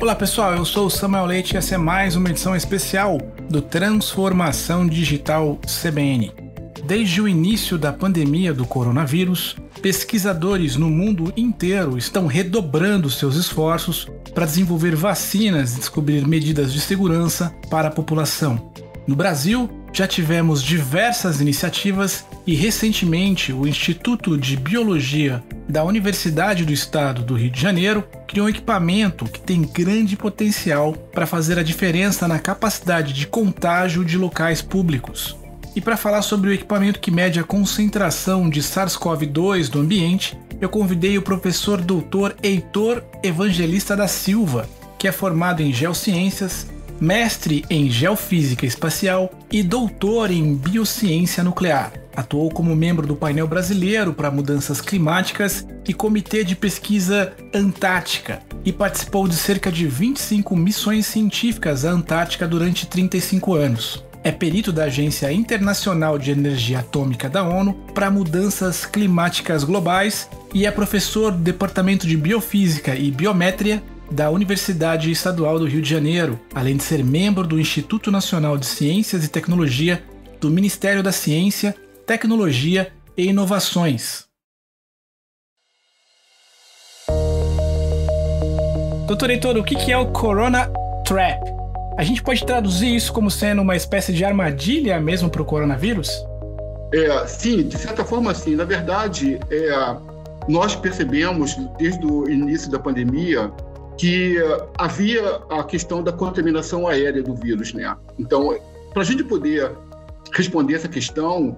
Olá pessoal, eu sou o Samuel Leite e essa é mais uma edição especial do Transformação Digital CBN. Desde o início da pandemia do coronavírus, pesquisadores no mundo inteiro estão redobrando seus esforços para desenvolver vacinas e descobrir medidas de segurança para a população. No Brasil, já tivemos diversas iniciativas e recentemente o Instituto de Biologia da Universidade do Estado do Rio de Janeiro criou um equipamento que tem grande potencial para fazer a diferença na capacidade de contágio de locais públicos. E para falar sobre o equipamento que mede a concentração de SARS-CoV-2 do ambiente, eu convidei o professor Dr. Heitor Evangelista da Silva, que é formado em Geociências, mestre em Geofísica Espacial e doutor em Biociência Nuclear. Atuou como membro do painel brasileiro para mudanças climáticas e comitê de pesquisa Antártica e participou de cerca de 25 missões científicas à Antártica durante 35 anos. É perito da Agência Internacional de Energia Atômica da ONU para mudanças climáticas globais e é professor do Departamento de Biofísica e Biométria da Universidade Estadual do Rio de Janeiro, além de ser membro do Instituto Nacional de Ciências e Tecnologia do Ministério da Ciência, Tecnologia e Inovações. Doutor Heitor, o que é o Corona Trap? A gente pode traduzir isso como sendo uma espécie de armadilha mesmo para o coronavírus? Sim, de certa forma sim. Na verdade, nós percebemos desde o início da pandemia que havia a questão da contaminação aérea do vírus, né? Então, para a gente poder responder essa questão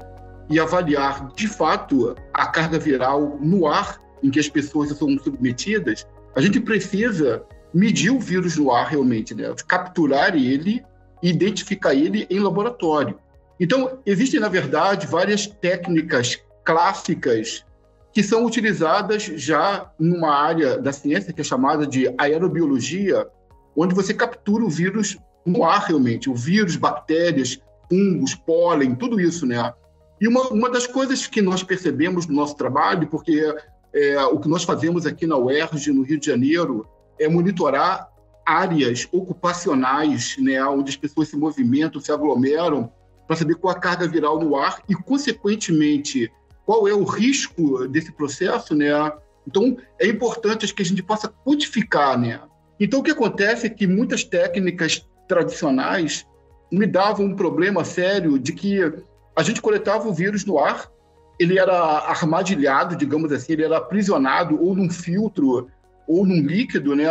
e avaliar, de fato, a carga viral no ar em que as pessoas são submetidas, a gente precisa medir o vírus no ar realmente, né? Capturar ele e identificar ele em laboratório. Então, existem, na verdade, várias técnicas clássicas que são utilizadas já numa área da ciência que é chamada de aerobiologia, onde você captura o vírus no ar realmente, o vírus, bactérias, fungos, pólen, tudo isso, né? E uma das coisas que nós percebemos no nosso trabalho, porque o que nós fazemos aqui na UERJ, no Rio de Janeiro, é monitorar áreas ocupacionais, né, onde as pessoas se movimentam, se aglomeram, para saber qual a carga viral no ar e, consequentemente, qual é o risco desse processo, né? Então, é importante que a gente possa quantificar, né? Então, o que acontece é que muitas técnicas tradicionais me davam um problema sério de que a gente coletava o vírus no ar, ele era armadilhado, digamos assim, ele era aprisionado ou num filtro, ou num líquido, né?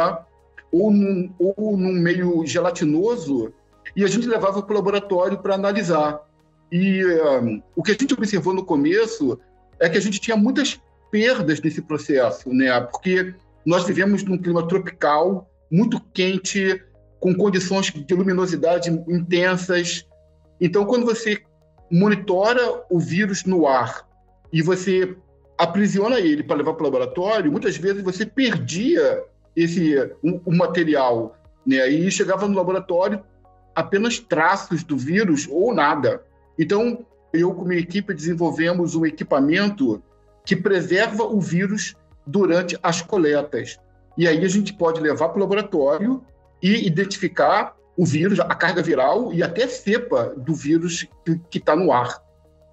Ou num meio gelatinoso, e a gente levava para o laboratório para analisar. E o que a gente observou no começo é que a gente tinha muitas perdas nesse processo, né? Porque nós vivemos num clima tropical, muito quente, com condições de luminosidade intensas. Então, quando você monitora o vírus no ar e você aprisiona ele para levar para o laboratório, muitas vezes você perdia o material, né? E chegava no laboratório apenas traços do vírus ou nada. Então, eu com minha equipe desenvolvemos um equipamento que preserva o vírus durante as coletas. E aí a gente pode levar para o laboratório e identificar o vírus, a carga viral e até a cepa do vírus que está no ar.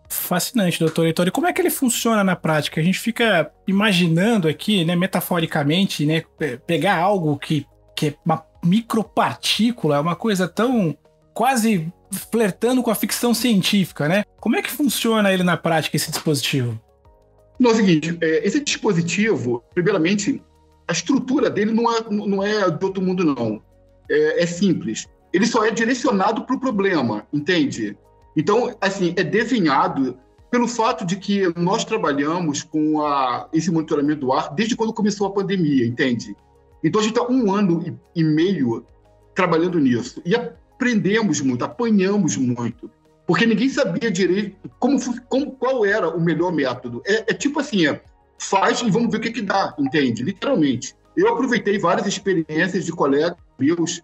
Fascinante, doutor Heitor. E como é que ele funciona na prática? A gente fica imaginando aqui, né, metaforicamente, né, pegar algo que é uma micropartícula, uma coisa tão quase flertando com a ficção científica, né? Como é que funciona ele na prática, esse dispositivo? Não, é o seguinte, esse dispositivo, primeiramente, a estrutura dele não é de outro mundo, não. É simples. Ele só é direcionado para o problema, entende? Então, assim, é desenhado pelo fato de que nós trabalhamos com esse monitoramento do ar desde quando começou a pandemia, entende? Então, a gente está 1 ano e meio trabalhando nisso. E aprendemos muito, apanhamos muito, porque ninguém sabia direito qual era o melhor método. É tipo assim, faz e vamos ver o que dá, entende? Literalmente. Eu aproveitei várias experiências de colegas meus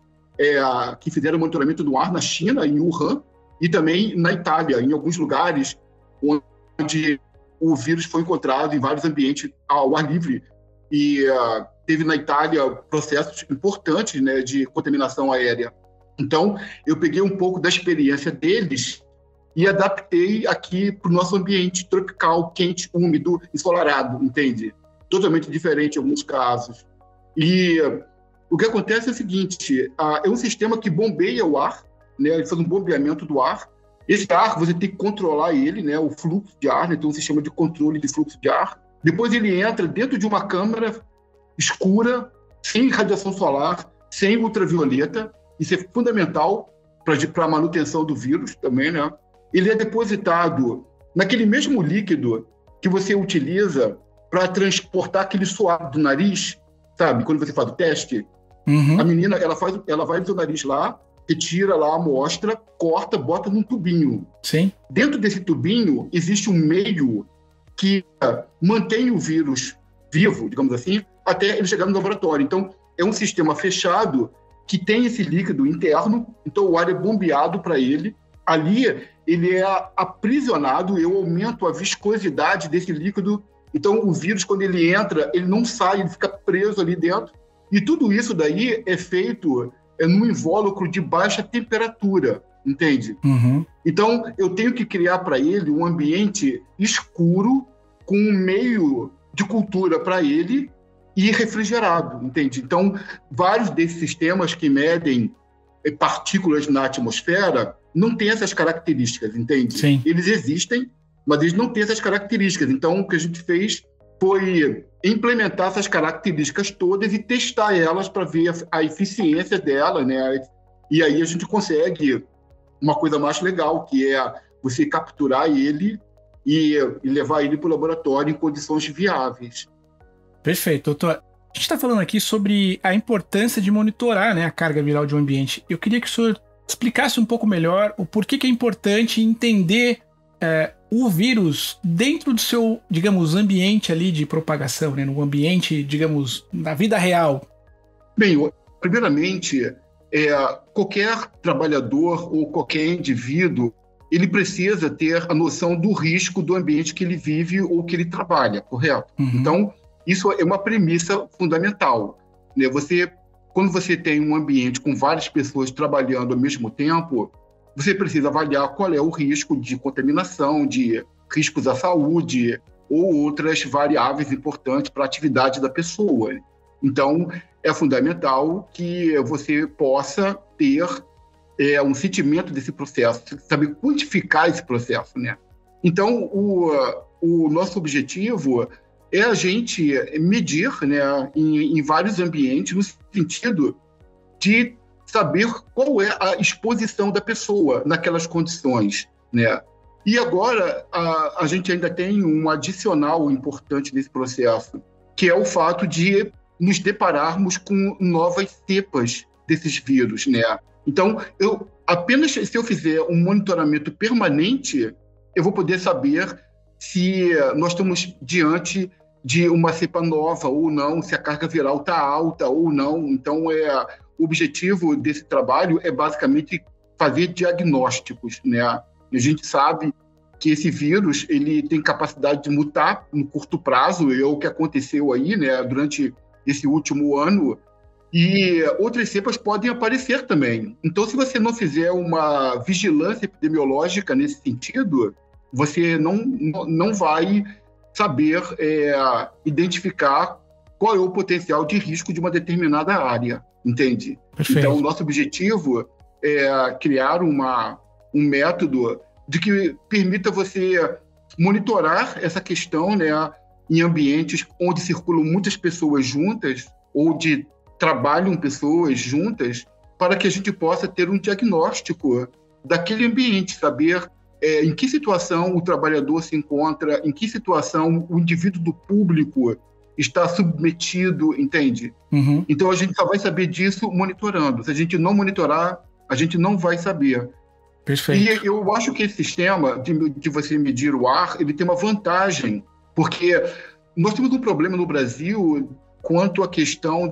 que fizeram monitoramento do ar na China, em Wuhan, e também na Itália, em alguns lugares onde o vírus foi encontrado em vários ambientes ao ar livre, e teve na Itália processos importantes, né, de contaminação aérea. Então, eu peguei um pouco da experiência deles e adaptei aqui para o nosso ambiente tropical, quente, úmido, ensolarado, entende? Totalmente diferente em alguns casos. E o que acontece é o seguinte, é um sistema que bombeia o ar, né? Ele faz um bombeamento do ar. Esse ar, você tem que controlar ele, né? O fluxo de ar, né? Tem um sistema de controle de fluxo de ar. Depois ele entra dentro de uma câmara escura, sem radiação solar, sem ultravioleta. Isso é fundamental para a manutenção do vírus também, né? Ele é depositado naquele mesmo líquido que você utiliza para transportar aquele suado do nariz, sabe? Quando você faz o teste, a menina, ela vai no seu nariz lá, retira lá a amostra, corta, bota num tubinho. Sim. Dentro desse tubinho existe um meio que mantém o vírus vivo, digamos assim, até ele chegar no laboratório. Então, é um sistema fechado que tem esse líquido interno, então o ar é bombeado para ele. Ali, ele é aprisionado, eu aumento a viscosidade desse líquido. Então, o vírus, quando ele entra, ele não sai, ele fica preso ali dentro. E tudo isso daí é feito num invólucro de baixa temperatura, entende? Então, eu tenho que criar para ele um ambiente escuro, com um meio de cultura para ele e refrigerado, entende? Então, vários desses sistemas que medem partículas na atmosfera não têm essas características, entende? Sim. Eles existem, mas eles não têm essas características. Então, o que a gente fez foi implementar essas características todas e testar elas para ver a eficiência dela, né? E aí a gente consegue uma coisa mais legal, que é você capturar ele e levar ele para o laboratório em condições viáveis. Perfeito, doutor. A gente está falando aqui sobre a importância de monitorar, né, a carga viral de um ambiente. Eu queria que o senhor explicasse um pouco melhor o porquê que é importante entender o vírus dentro do seu, digamos, ambiente ali de propagação, né, no ambiente, digamos, na vida real. Bem, primeiramente, qualquer trabalhador ou qualquer indivíduo, ele precisa ter a noção do risco do ambiente que ele vive ou que ele trabalha, correto? Então, isso é uma premissa fundamental, né? Quando você tem um ambiente com várias pessoas trabalhando ao mesmo tempo, você precisa avaliar qual é o risco de contaminação, de riscos à saúde ou outras variáveis importantes para a atividade da pessoa. Então, é fundamental que você possa ter um sentimento desse processo, saber quantificar esse processo, né? Então, o nosso objetivo é a gente medir, né, em vários ambientes, no sentido de saber qual é a exposição da pessoa naquelas condições, né? E agora, a gente ainda tem um adicional importante nesse processo, que é o fato de nos depararmos com novas cepas desses vírus, né? Então, apenas se eu fizer um monitoramento permanente, eu vou poder saber se nós estamos diante de uma cepa nova ou não, se a carga viral está alta ou não. Então, o objetivo desse trabalho é basicamente fazer diagnósticos, né? A gente sabe que esse vírus ele tem capacidade de mutar no curto prazo, é o que aconteceu aí, né, durante esse último ano, e outras cepas podem aparecer também. Então, se você não fizer uma vigilância epidemiológica nesse sentido, você não vai saber identificar qual é o potencial de risco de uma determinada área, entende? Perfeito. Então, o nosso objetivo é criar um método de que permita você monitorar essa questão, né, em ambientes onde circulam muitas pessoas juntas ou de trabalham pessoas juntas, para que a gente possa ter um diagnóstico daquele ambiente, saber em que situação o trabalhador se encontra, em que situação o indivíduo do público está submetido, entende? Então, a gente só vai saber disso monitorando. Se a gente não monitorar, a gente não vai saber. Perfeito. E eu acho que esse sistema de você medir o ar, ele tem uma vantagem, porque nós temos um problema no Brasil quanto à questão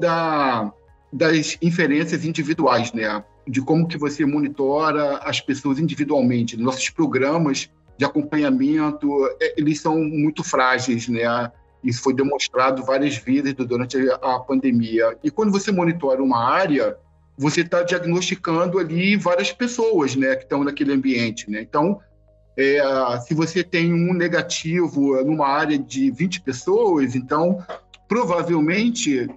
das inferências individuais, né? De como que você monitora as pessoas individualmente. Nossos programas de acompanhamento, eles são muito frágeis, né? Isso foi demonstrado várias vezes durante a pandemia. E quando você monitora uma área, você está diagnosticando ali várias pessoas, né, que estão naquele ambiente, né? Então, se você tem um negativo numa área de 20 pessoas, então, provavelmente,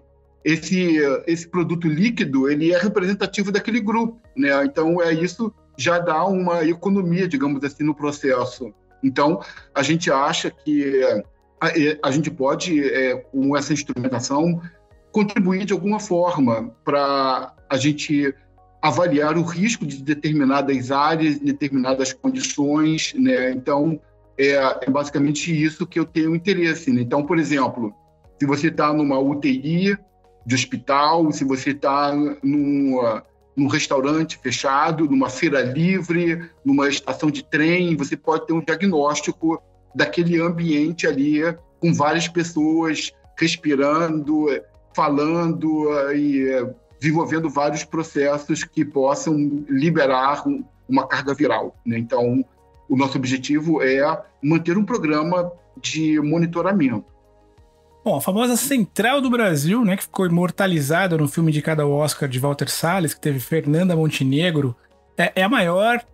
esse produto líquido ele é representativo daquele grupo, né? Então, isso já dá uma economia, digamos assim, no processo. Então, a gente acha que a gente pode, com essa instrumentação, contribuir de alguma forma para a gente avaliar o risco de determinadas áreas, determinadas condições, né? Então, é basicamente isso que eu tenho interesse, né? Então, por exemplo, se você está numa UTI de hospital, se você está num restaurante fechado, numa feira livre, numa estação de trem, você pode ter um diagnóstico daquele ambiente ali, com várias pessoas respirando, falando e desenvolvendo vários processos que possam liberar uma carga viral, né? Então, o nosso objetivo é manter um programa de monitoramento. Bom, a famosa Central do Brasil, né, que ficou imortalizada no filme indicado ao Oscar de Walter Salles, que teve Fernanda Montenegro, é a maior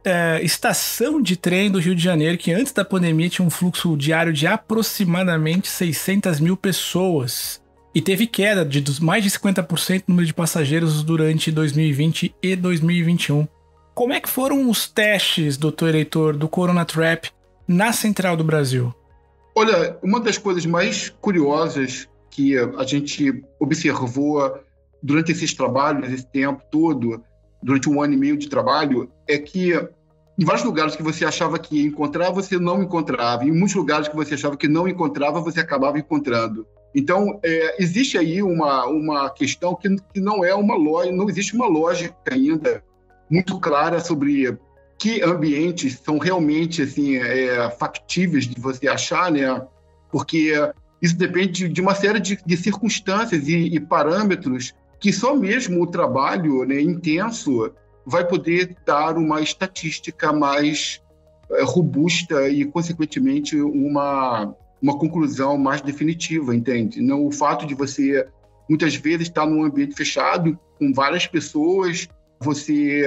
estação de trem do Rio de Janeiro, que antes da pandemia tinha um fluxo diário de aproximadamente 600 mil pessoas. E teve queda de mais de 50% no número de passageiros durante 2020 e 2021. Como é que foram os testes, doutor Heitor, do Corona Trap na Central do Brasil? Olha, uma das coisas mais curiosas que a gente observou durante esses trabalhos, esse tempo todo, durante 1 ano e meio de trabalho, é que em vários lugares que você achava que ia encontrar, você não encontrava. Em muitos lugares que você achava que não encontrava, você acabava encontrando. Então, existe aí uma questão que não é uma lógica, não existe uma lógica ainda muito clara sobre que ambientes são realmente assim, factíveis de você achar, né? Porque isso depende de uma série de circunstâncias e parâmetros que só mesmo o trabalho, né, intenso vai poder dar uma estatística mais robusta e, consequentemente, uma conclusão mais definitiva, entende? Não, o fato de você, muitas vezes, estar num ambiente fechado, com várias pessoas, você,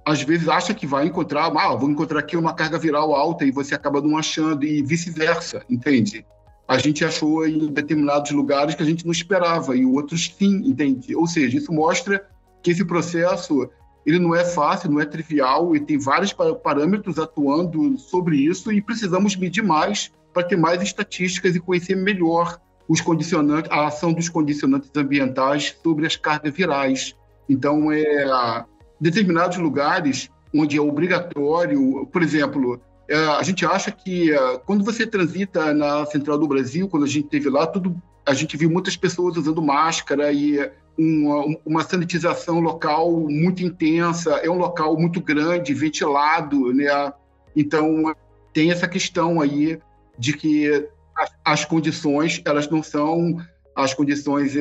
às vezes, acha que vai encontrar, vou encontrar aqui uma carga viral alta, e você acaba não achando, e vice-versa, entende? A gente achou em determinados lugares que a gente não esperava, e outros sim, entende? Ou seja, isso mostra que esse processo ele não é fácil, não é trivial, e tem vários parâmetros atuando sobre isso, e precisamos medir mais para ter mais estatísticas e conhecer melhor os condicionantes, a ação dos condicionantes ambientais sobre as cargas virais. Então, determinados lugares onde é obrigatório, por exemplo, a gente acha que quando você transita na Central do Brasil, quando a gente esteve lá, a gente viu muitas pessoas usando máscara e uma sanitização local muito intensa, é um local muito grande, ventilado, né? Então, tem essa questão aí de que as condições, elas não são as condições,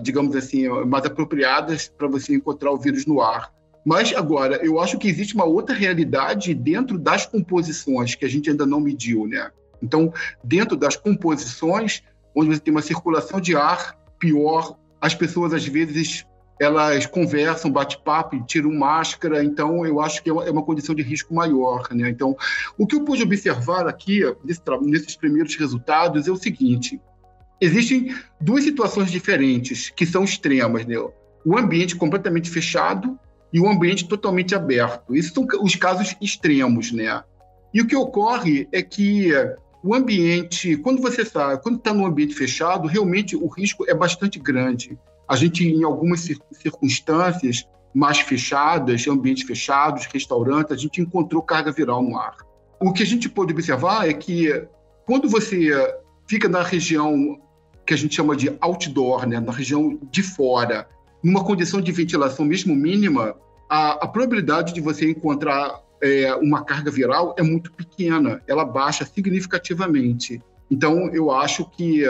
digamos assim, mais apropriadas para você encontrar o vírus no ar. Mas, agora, eu acho que existe uma outra realidade dentro das composições que a gente ainda não mediu, né? Então, dentro das composições, onde você tem uma circulação de ar pior, as pessoas, às vezes, elas conversam, bate-papo, tiram máscara, então eu acho que é uma condição de risco maior, né? Então, o que eu pude observar aqui, nesses primeiros resultados, é o seguinte: existem duas situações diferentes, que são extremas, né? O ambiente completamente fechado e o ambiente totalmente aberto. Esses são os casos extremos, né? E o que ocorre é que o ambiente, quando está num ambiente fechado, realmente o risco é bastante grande. A gente, em algumas circunstâncias mais fechadas, ambientes fechados, restaurantes, a gente encontrou carga viral no ar. O que a gente pode observar é que quando você fica na região que a gente chama de outdoor, né, na região de fora, numa condição de ventilação mesmo mínima, a probabilidade de você encontrar uma carga viral é muito pequena, ela baixa significativamente. Então, eu acho que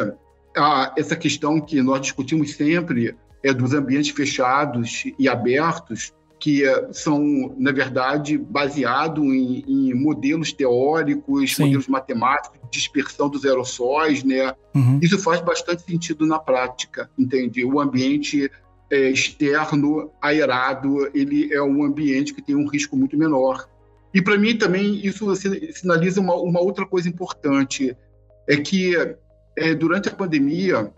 essa questão que nós discutimos sempre dos ambientes fechados e abertos, que são, na verdade, baseados em modelos teóricos, Sim. modelos matemáticos, dispersão dos aerossóis, né? Isso faz bastante sentido na prática, entende? O ambiente externo, aerado, ele é um ambiente que tem um risco muito menor. E, para mim, também, isso sinaliza uma outra coisa importante, é que, durante a pandemia,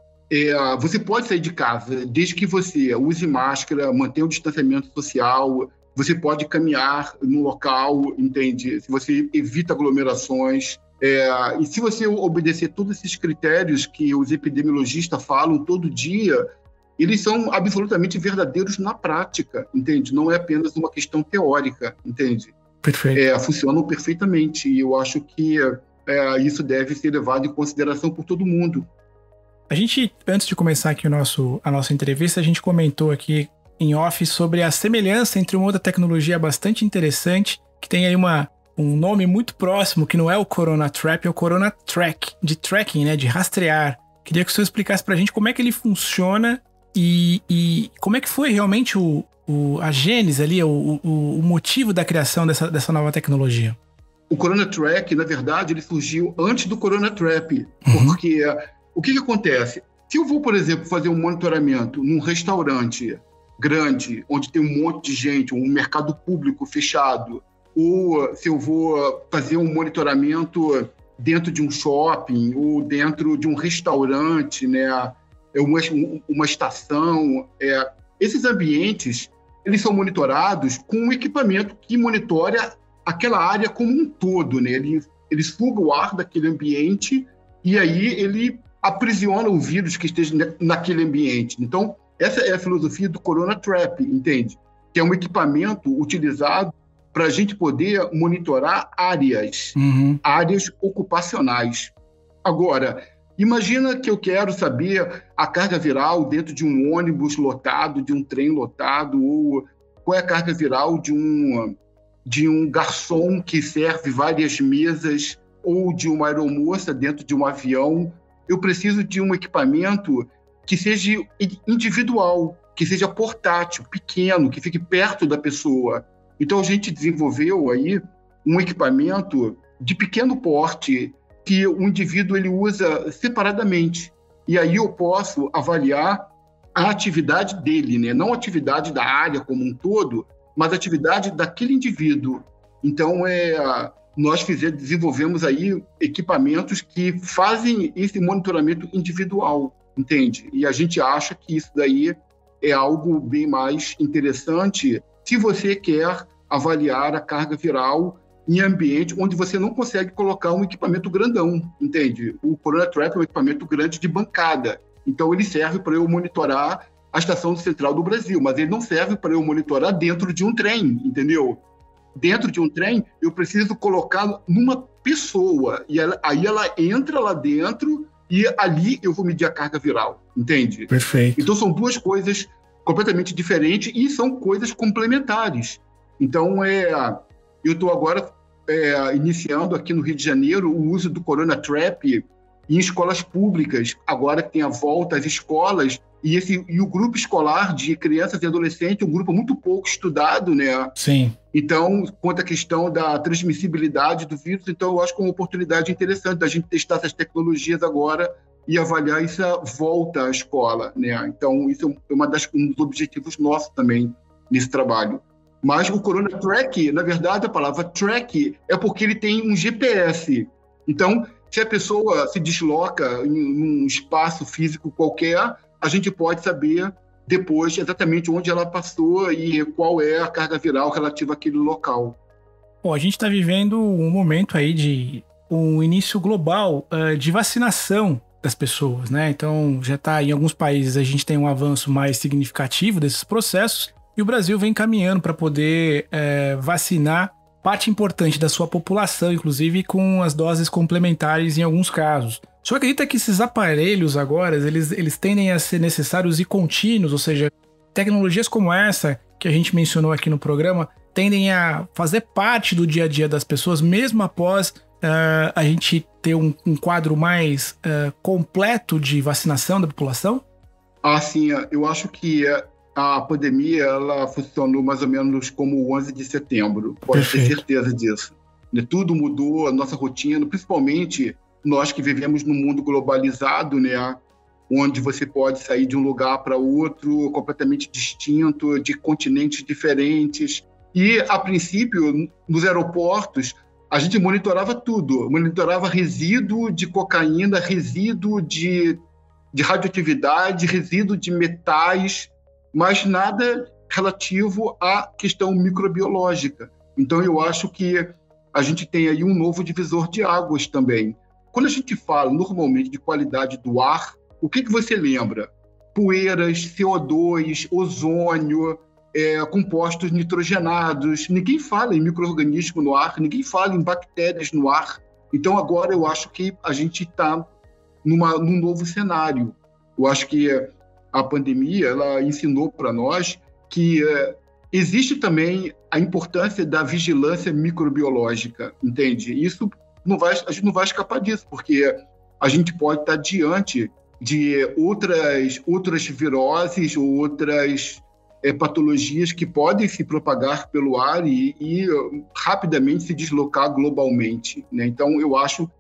você pode sair de casa, desde que você use máscara, mantenha o distanciamento social, você pode caminhar no local, entende? Se você evita aglomerações, e se você obedecer todos esses critérios que os epidemiologistas falam todo dia, eles são absolutamente verdadeiros na prática, entende? Não é apenas uma questão teórica, entende? Perfeito. Funcionam perfeitamente, e eu acho que isso deve ser levado em consideração por todo mundo. A gente, antes de começar aqui a nossa entrevista, a gente comentou aqui em off sobre a semelhança entre uma outra tecnologia bastante interessante, que tem aí um nome muito próximo, que não é o Corona Trap, é o Corona Track, de tracking, né, de rastrear. Queria que o senhor explicasse pra gente como é que ele funciona e como é que foi realmente a gênese ali, o motivo da criação dessa nova tecnologia. O Corona Track, na verdade, ele surgiu antes do Corona Trap, porque o que acontece? Se eu vou, por exemplo, fazer um monitoramento num restaurante grande, onde tem um monte de gente, um mercado público fechado, ou se eu vou fazer um monitoramento dentro de um shopping ou dentro de um restaurante, né, uma estação, esses ambientes, eles são monitorados com um equipamento que monitora aquela área como um todo, né? Ele suga o ar daquele ambiente e aí ele aprisiona o vírus que esteja naquele ambiente. Então, essa é a filosofia do Corona Trap, entende? Que é um equipamento utilizado para a gente poder monitorar áreas ocupacionais. Agora, imagina que eu quero saber a carga viral dentro de um ônibus lotado, de um trem lotado, ou qual é a carga viral de um garçom que serve várias mesas, ou de uma aeromoça dentro de um avião. Eu preciso de um equipamento que seja individual, que seja portátil, pequeno, que fique perto da pessoa. Então, a gente desenvolveu aí um equipamento de pequeno porte que o indivíduo ele usa separadamente. E aí eu posso avaliar a atividade dele, né? Não a atividade da área como um todo, mas a atividade daquele indivíduo. Então, nós desenvolvemos aí equipamentos que fazem esse monitoramento individual, entende? E a gente acha que isso daí é algo bem mais interessante se você quer avaliar a carga viral em ambiente onde você não consegue colocar um equipamento grandão, entende? O Corona Trap é um equipamento grande de bancada, então ele serve para eu monitorar a estação central do Brasil, mas ele não serve para eu monitorar dentro de um trem, entendeu? Dentro de um trem, eu preciso colocar numa pessoa, e aí ela entra lá dentro e ali eu vou medir a carga viral, entende? Perfeito. Então são duas coisas completamente diferentes e são coisas complementares. Então, eu estou agora iniciando aqui no Rio de Janeiro o uso do Corona Trap em escolas públicas, agora que tem a volta às escolas, e o grupo escolar de crianças e adolescentes é um grupo muito pouco estudado, né? Sim. Então, quanto à questão da transmissibilidade do vírus, então eu acho que é uma oportunidade interessante da gente testar essas tecnologias agora e avaliar essa volta à escola, né? Então, isso é um dos objetivos nossos também nesse trabalho. Mas o Corona Track, na verdade, a palavra track é porque ele tem um GPS. Então, se a pessoa se desloca em um espaço físico qualquer, a gente pode saber depois exatamente onde ela passou e qual é a carga viral relativa àquele local. Bom, a gente está vivendo um momento aí de um início global de vacinação das pessoas, né? Então, já está em alguns países, a gente tem um avanço mais significativo desses processos, e o Brasil vem caminhando para poder vacinar parte importante da sua população, inclusive com as doses complementares em alguns casos. Só acredita que esses aparelhos agora, eles tendem a ser necessários e contínuos, ou seja, tecnologias como essa que a gente mencionou aqui no programa, tendem a fazer parte do dia a dia das pessoas, mesmo após a gente ter um quadro mais completo de vacinação da população? Sim, eu acho que a pandemia ela funcionou mais ou menos como o 11 de setembro, pode ter certeza disso. Tudo mudou, a nossa rotina, principalmente nós que vivemos num mundo globalizado, né? Onde você pode sair de um lugar para outro completamente distinto, de continentes diferentes. E, a princípio, nos aeroportos, a gente monitorava tudo. Monitorava resíduo de cocaína, resíduo de radioatividade, resíduo de metais, mas nada relativo à questão microbiológica. Então, eu acho que a gente tem aí um novo divisor de águas também. Quando a gente fala, normalmente, de qualidade do ar, o que você lembra? Poeiras, CO2, ozônio, compostos nitrogenados. Ninguém fala em micro-organismo no ar, ninguém fala em bactérias no ar. Então, agora eu acho que a gente está num novo cenário. Eu acho que a pandemia ela ensinou para nós que existe também a importância da vigilância microbiológica, entende? Isso a gente não vai escapar disso, porque a gente pode estar diante de outras viroses ou outras patologias que podem se propagar pelo ar e rapidamente se deslocar globalmente, né? Então, eu acho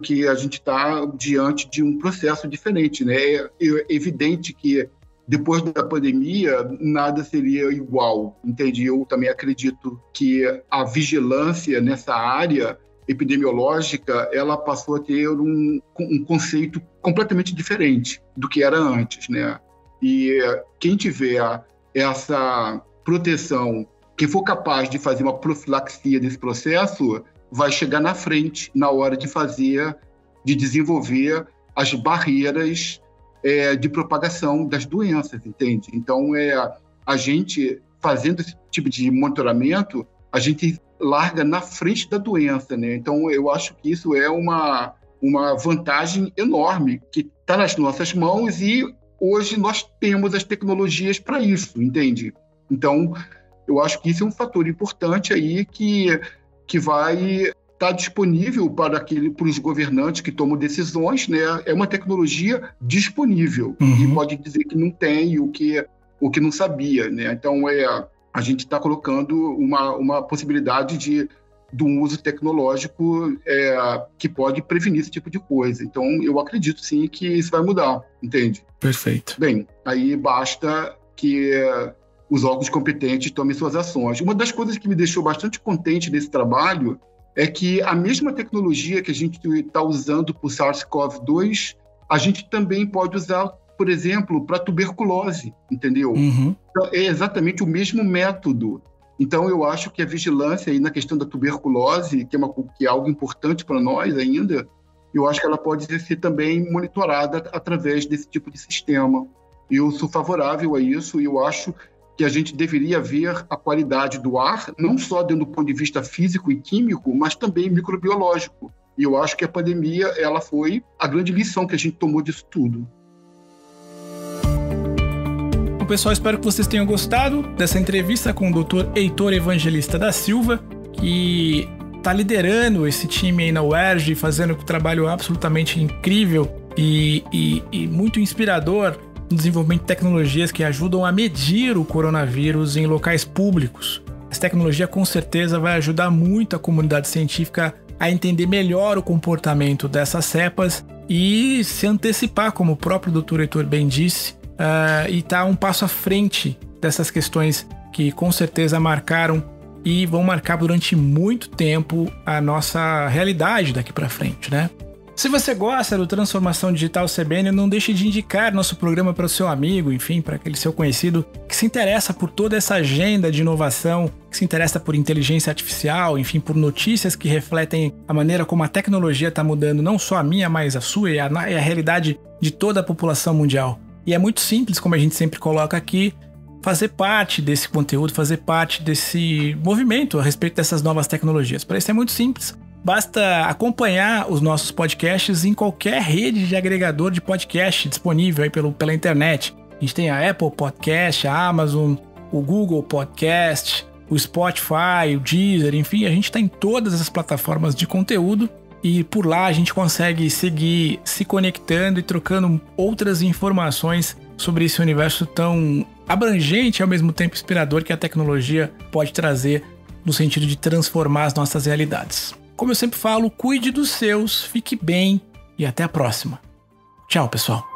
que a gente está diante de um processo diferente, né? É evidente que depois da pandemia nada seria igual, entende? Eu também acredito que a vigilância nessa área epidemiológica, ela passou a ter um conceito completamente diferente do que era antes, né? E quem tiver essa proteção, quem for capaz de fazer uma profilaxia desse processo, vai chegar na frente na hora de desenvolver as barreiras de propagação das doenças, entende? Então, a gente fazendo esse tipo de monitoramento, a gente larga na frente da doença, né? Então, eu acho que isso é uma vantagem enorme que está nas nossas mãos e hoje nós temos as tecnologias para isso, entende? Então, eu acho que isso é um fator importante aí que vai estar disponível para os governantes que tomam decisões, né? É uma tecnologia disponível e pode dizer que não tem o que não sabia, né? Então, a gente está colocando uma possibilidade de um uso tecnológico que pode prevenir esse tipo de coisa. Então, eu acredito, sim, que isso vai mudar, entende? Perfeito. Bem, aí basta que os órgãos competentes tomem suas ações. Uma das coisas que me deixou bastante contente nesse trabalho é que a mesma tecnologia que a gente está usando para o SARS-CoV-2, a gente também pode usar, por exemplo, para tuberculose, entendeu? Então, é exatamente o mesmo método. Então, eu acho que a vigilância aí na questão da tuberculose, que é algo importante para nós ainda, eu acho que ela pode ser também monitorada através desse tipo de sistema. Eu sou favorável a isso e eu acho que a gente deveria ver a qualidade do ar, não só do ponto de vista físico e químico, mas também microbiológico. E eu acho que a pandemia ela foi a grande lição que a gente tomou disso tudo. Bom, pessoal, espero que vocês tenham gostado dessa entrevista com o Dr. Heitor Evangelista da Silva, que está liderando esse time aí na UERJ, fazendo um trabalho absolutamente incrível e muito inspirador no desenvolvimento de tecnologias que ajudam a medir o coronavírus em locais públicos. Essa tecnologia com certeza vai ajudar muito a comunidade científica a entender melhor o comportamento dessas cepas e se antecipar, como o próprio Dr. Heitor bem disse, e estar um passo à frente dessas questões que com certeza marcaram e vão marcar durante muito tempo a nossa realidade daqui para frente, né? Se você gosta do Transformação Digital CBN, não deixe de indicar nosso programa para o seu amigo, enfim, para aquele seu conhecido que se interessa por toda essa agenda de inovação, que se interessa por inteligência artificial, enfim, por notícias que refletem a maneira como a tecnologia está mudando não só a minha, mas a sua e a realidade de toda a população mundial. E é muito simples, como a gente sempre coloca aqui, fazer parte desse conteúdo, fazer parte desse movimento a respeito dessas novas tecnologias. Para isso é muito simples. Basta acompanhar os nossos podcasts em qualquer rede de agregador de podcast disponível aí pela internet. A gente tem a Apple Podcast, a Amazon, o Google Podcast, o Spotify, o Deezer, enfim, a gente está em todas as plataformas de conteúdo e por lá a gente consegue seguir se conectando e trocando outras informações sobre esse universo tão abrangente e ao mesmo tempo inspirador que a tecnologia pode trazer no sentido de transformar as nossas realidades. Como eu sempre falo, cuide dos seus, fique bem e até a próxima. Tchau, pessoal.